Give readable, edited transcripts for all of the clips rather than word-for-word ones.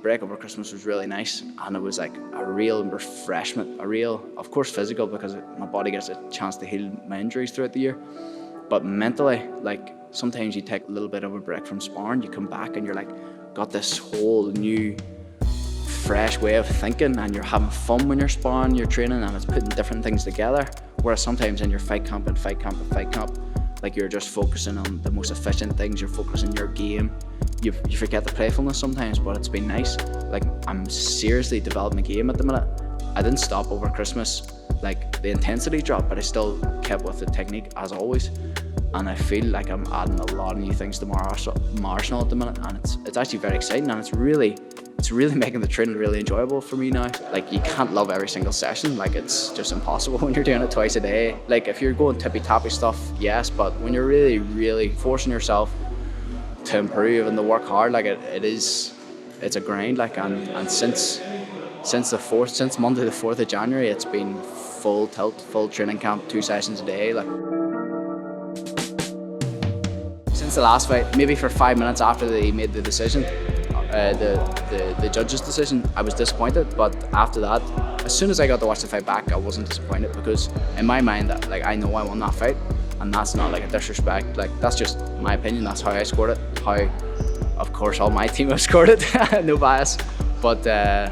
break over Christmas was really nice, and it was like a real refreshment, of course physical, because my body gets a chance to heal my injuries throughout the year, but mentally, like sometimes you take a little bit of a break from sparring, you come back and you're like got this whole new fresh way of thinking, and you're having fun when you're sparring, you're training, and it's putting different things together. Whereas sometimes in your fight camp, like you're just focusing on the most efficient things, you're focusing your game, you forget the playfulness sometimes. But it's been nice. Like, I'm seriously developing the game at the minute. I didn't stop over Christmas, like the intensity dropped, but I still kept with the technique as always. And I feel like I'm adding a lot of new things to my arsenal at the minute, and it's actually very exciting, and it's really making the training really enjoyable for me now. Like, you can't love every single session, like it's just impossible when you're doing it twice a day. Like, if you're going tippy-tappy stuff, yes, but when you're really forcing yourself to improve and to work hard, like it's a grind. Like, and since Monday the 4th of January, it's been full tilt, full training camp, 2 sessions a day. Like, since the last fight, maybe for 5 minutes after they made the decision, the judge's decision, I was disappointed. But after that, as soon as I got to watch the fight back, I wasn't disappointed, because in my mind, like, I know I won that fight, and that's not like a disrespect. Like, that's just my opinion. That's how I scored it. How, of course, all my team have scored it. No bias, but I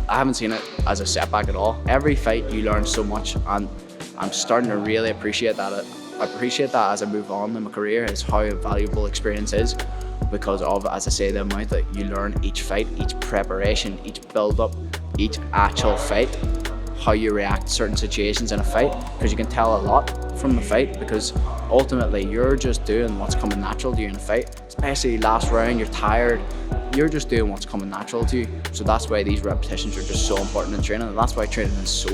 haven't seen it as a setback at all. Every fight you learn so much, and I'm starting to really appreciate that. I appreciate that as I move on in my career, is how valuable experience is, because of, as I say, the amount that you learn each fight, each preparation, each build-up, each actual fight, how you react to certain situations in a fight, because you can tell a lot from the fight, because ultimately you're just doing what's coming natural to you in a fight. Especially last round, you're tired, you're just doing what's coming natural to you. So that's why these repetitions are just so important in training, and that's why training is so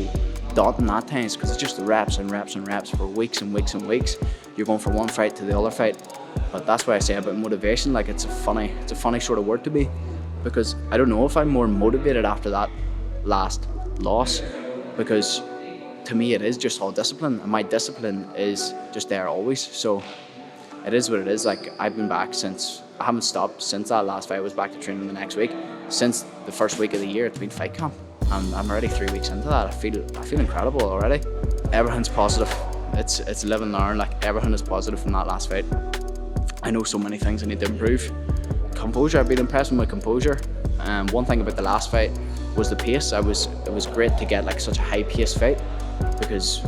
daunting at times, because it's just reps and reps and reps for weeks and weeks and weeks. You're going from one fight to the other fight. But that's why I say about motivation, like, it's a funny sort of word to be, because I don't know if I'm more motivated after that last loss, because to me it is just all discipline, and my discipline is just there always. So it is what it is. Like, I've been back I haven't stopped since that last fight. I was back to training the next week. Since the first week of the year, it's been fight camp, and I'm already 3 weeks into that. I feel incredible already. Everything's positive. It's live and learn. Like, everything is positive from that last fight. I know so many things I need to improve. Composure, I've been impressed with my composure. One thing about the last fight was the pace. It was great to get like such a high pace fight, because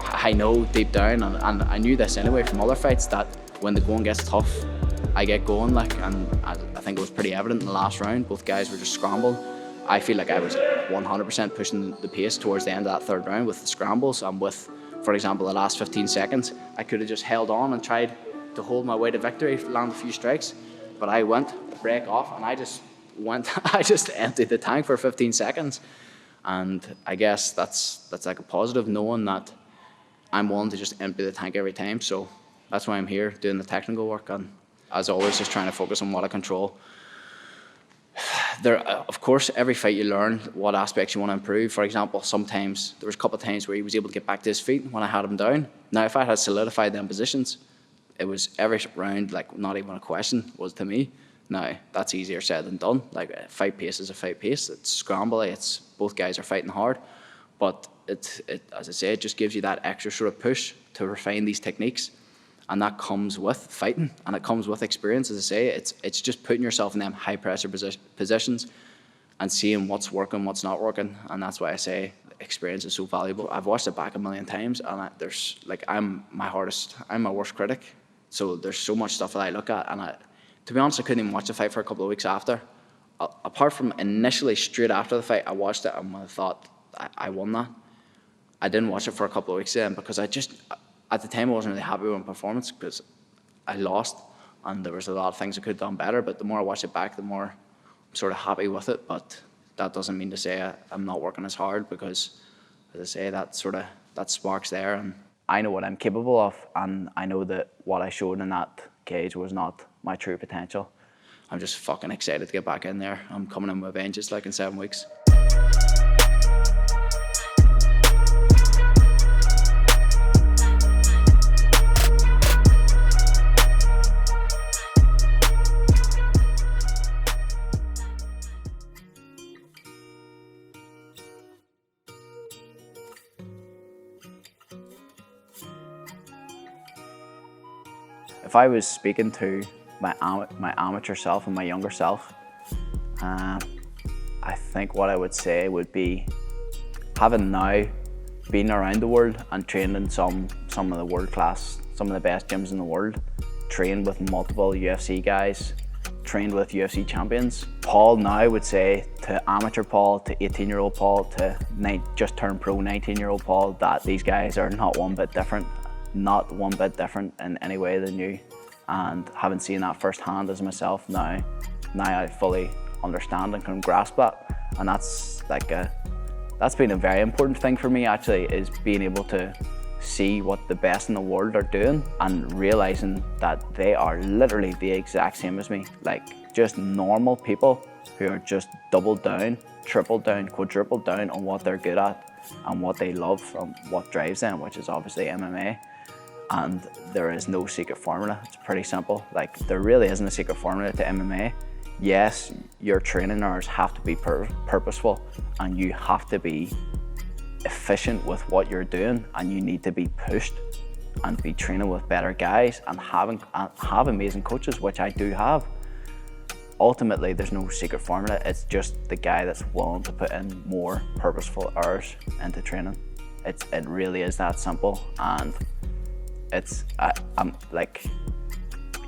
I know deep down, and I knew this anyway from other fights, that when the going gets tough, I get going. Like, and I think it was pretty evident in the last round. Both guys were just scrambling. I feel like I was 100% pushing the pace towards the end of that third round with the scrambles, and with, for example, the last 15 seconds, I could have just held on and tried to hold my way to victory, land a few strikes, but I went break off, and I just emptied the tank for 15 seconds. And I guess that's like a positive, knowing that I'm willing to just empty the tank every time. So that's why I'm here doing the technical work, and as always, just trying to focus on what I control. There, of course, every fight you learn what aspects you want to improve. For example, sometimes there was a couple of times where he was able to get back to his feet when I had him down. Now, if I had solidified them positions, it was every round, like, not even a question was to me. Now, that's easier said than done. Like, a fight pace is a fight pace. It's scrambly. It's both guys are fighting hard, but it as I say, it just gives you that extra sort of push to refine these techniques, and that comes with fighting, and it comes with experience. As I say, it's just putting yourself in them high pressure positions and seeing what's working, what's not working, and that's why I say experience is so valuable. I've watched it back a million times, and I'm my worst critic. So there's so much stuff that I look at, and to be honest, I couldn't even watch the fight for a couple of weeks after. Apart from initially straight after the fight, I watched it and I thought I won that. I didn't watch it for a couple of weeks then, because at the time I wasn't really happy with my performance, because I lost, and there was a lot of things I could have done better. But the more I watch it back, the more I'm sort of happy with it. But that doesn't mean to say I'm not working as hard, because, as I say, that spark's there, and I know what I'm capable of, and I know that what I showed in that cage was not my true potential. I'm just fucking excited to get back in there. I'm coming in with vengeance, like, in 7 weeks. If I was speaking to my amateur self and my younger self, I think what I would say would be, having now been around the world and trained in some of the world class, some of the best gyms in the world, trained with multiple UFC guys, trained with UFC champions, Paul now would say to amateur Paul, to 18-year-old Paul, to just turned pro 19-year-old Paul, that these guys are not one bit different in any way than you. And having seen that firsthand as myself now I fully understand and can grasp that. And that's been a very important thing for me, actually, is being able to see what the best in the world are doing and realizing that they are literally the exact same as me. Like, just normal people who are just doubled down, tripled down, quadrupled down on what they're good at and what they love and what drives them, which is obviously MMA. And there is no secret formula. It's pretty simple. Like, there really isn't a secret formula to MMA. Yes, your training hours have to be purposeful, and you have to be efficient with what you're doing, and you need to be pushed and be training with better guys and have amazing coaches, which I do have. Ultimately, there's no secret formula. It's just the guy that's willing to put in more purposeful hours into training. It really is that simple. And I'm like,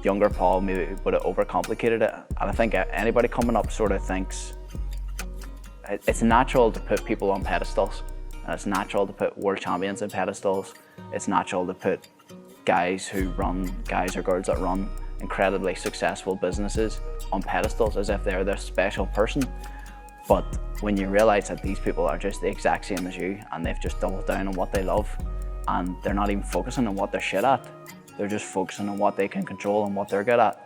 younger Paul maybe would have overcomplicated it. And I think anybody coming up sort of thinks it's natural to put people on pedestals. And it's natural to put world champions on pedestals. It's natural to put guys or girls that run incredibly successful businesses on pedestals as if they're this special person. But when you realize that these people are just the exact same as you, and they've just doubled down on what they love, and they're not even focusing on what they're shit at, they're just focusing on what they can control and what they're good at.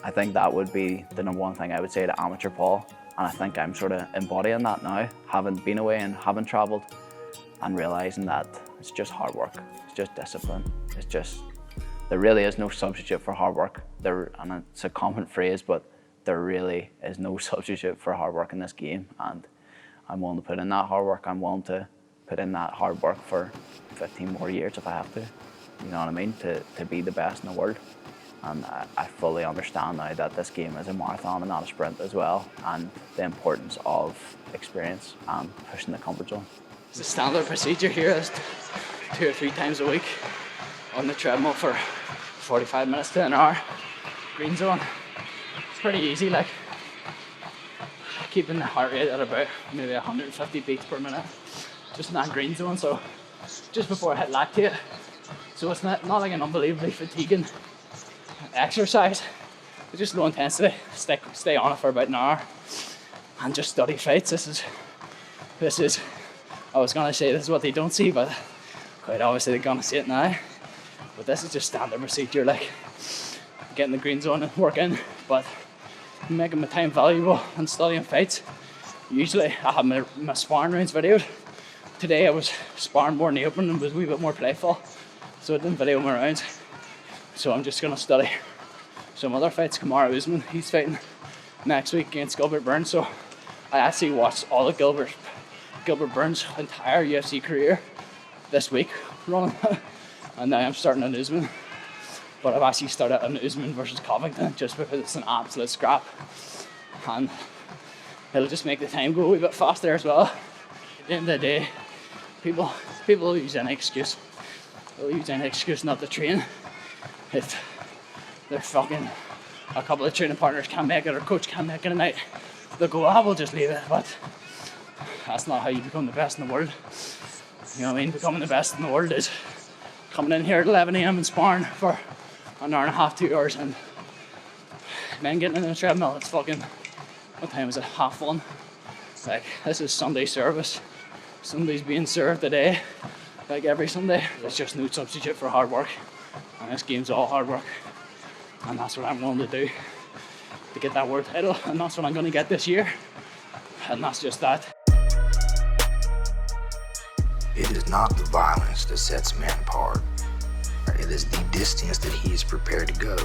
I think that would be the number one thing I would say to amateur Paul. And I think I'm sort of embodying that now, having been away and having traveled, and realizing that it's just hard work, it's just discipline. There really is no substitute for hard work. And it's a common phrase, but there really is no substitute for hard work in this game. And I'm willing to put in that hard work. I'm willing to put in that hard work for 15 more years if I have to. You know what I mean? To be the best in the world. And I fully understand now that this game is a marathon and not a sprint as well, and the importance of experience and pushing the comfort zone. The standard procedure here is 2 or 3 times a week on the treadmill for 45 minutes to an hour. Green zone. It's pretty easy, like keeping the heart rate at about maybe 150 beats per minute, just in that green zone. So just before I hit lactate, so it's not like an unbelievably fatiguing exercise. It's just low intensity. Stay on it for about an hour and just study fights. This is I was gonna say this is what they don't see, but quite obviously they're gonna see it now. But this is just standard procedure, like getting the green zone and working, but making my time valuable and studying fights. Usually I have my sparring rounds videoed. Today I was sparring more in the open and was a wee bit more playful, so I didn't video my rounds. So I'm just gonna study some other fights. Kamaru Usman, he's fighting next week against Gilbert Burns. So I actually watched all of Gilbert Burns' entire UFC career this week running, and now I'm starting on Usman. But I've actually started on Usman versus Covington just because it's an absolute scrap, and it'll just make the time go a wee bit faster as well. At the end of the day, people will use any excuse. They'll use any excuse not to train. If they're fucking, a couple of training partners can't make it or coach can't make it tonight, they'll go, we'll just leave it. But that's not how you become the best in the world. You know what I mean? Becoming the best in the world is coming in here at 11 a.m. and sparring for an hour and a half, 2 hours, and then getting in the treadmill. It's fucking, what time is it? 1:30. Like, this is Sunday service. Somebody's being served today, like every Sunday. There's just no substitute for hard work. And this game's all hard work. And that's what I'm willing to do to get that world title. And that's what I'm going to get this year. And that's just that. It is not the violence that sets man apart. It is the distance that he is prepared to go